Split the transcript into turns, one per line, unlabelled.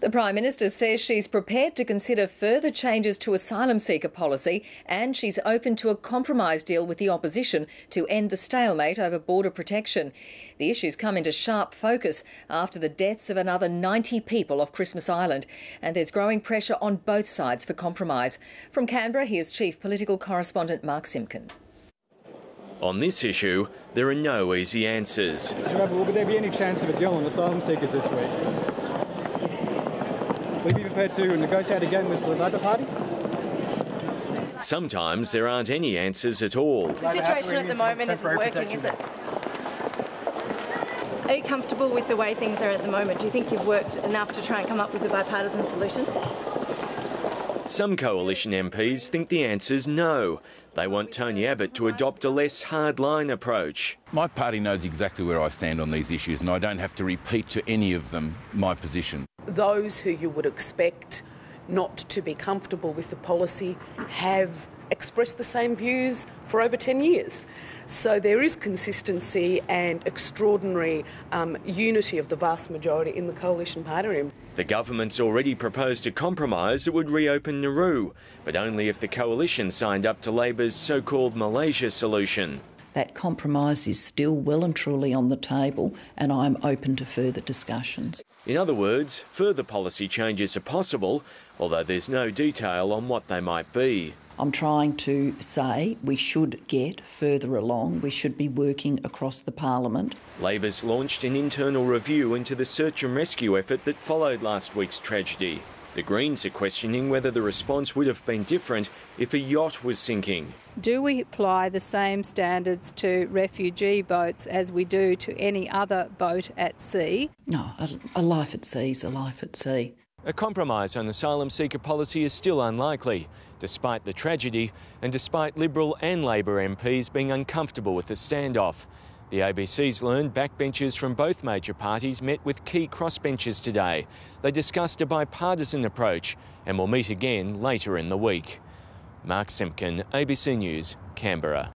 The Prime Minister says she's prepared to consider further changes to asylum seeker policy, and she's open to a compromise deal with the opposition to end the stalemate over border protection. The issues come into sharp focus after the deaths of another 90 people off Christmas Island, and there's growing pressure on both sides for compromise. From Canberra, here's Chief Political Correspondent Mark Simpkin.
On this issue, there are no easy answers.
Will there be any chance of a deal on asylum seekers this week? Will you be prepared to negotiate again with the Labor Party?
Sometimes there aren't any answers at all.
The situation at the moment isn't working, is it? Are you comfortable with the way things are at the moment? Do you think you've worked enough to try and come up with a bipartisan solution?
Some coalition MPs think the answer's no. They want Tony Abbott to adopt a less hard-line approach.
My party knows exactly where I stand on these issues, and I don't have to repeat to any of them my position.
Those who you would expect not to be comfortable with the policy have expressed the same views for over 10 years. So there is consistency and extraordinary unity of the vast majority in the coalition party.
The government's already proposed a compromise that would reopen Nauru, but only if the coalition signed up to Labor's so-called Malaysia solution.
That compromise is still well and truly on the table, and I'm open to further discussions.
In other words, further policy changes are possible, although there's no detail on what they might be.
I'm trying to say we should get further along. We should be working across the parliament.
Labor's launched an internal review into the search and rescue effort that followed last week's tragedy. The Greens are questioning whether the response would have been different if a yacht was sinking.
Do we apply the same standards to refugee boats as we do to any other boat at sea?
No, a life at sea is a life at sea.
A compromise on asylum seeker policy is still unlikely, despite the tragedy and despite Liberal and Labor MPs being uncomfortable with the standoff. The ABC's learned backbenchers from both major parties met with key crossbenchers today. They discussed a bipartisan approach and will meet again later in the week. Mark Simpkin, ABC News, Canberra.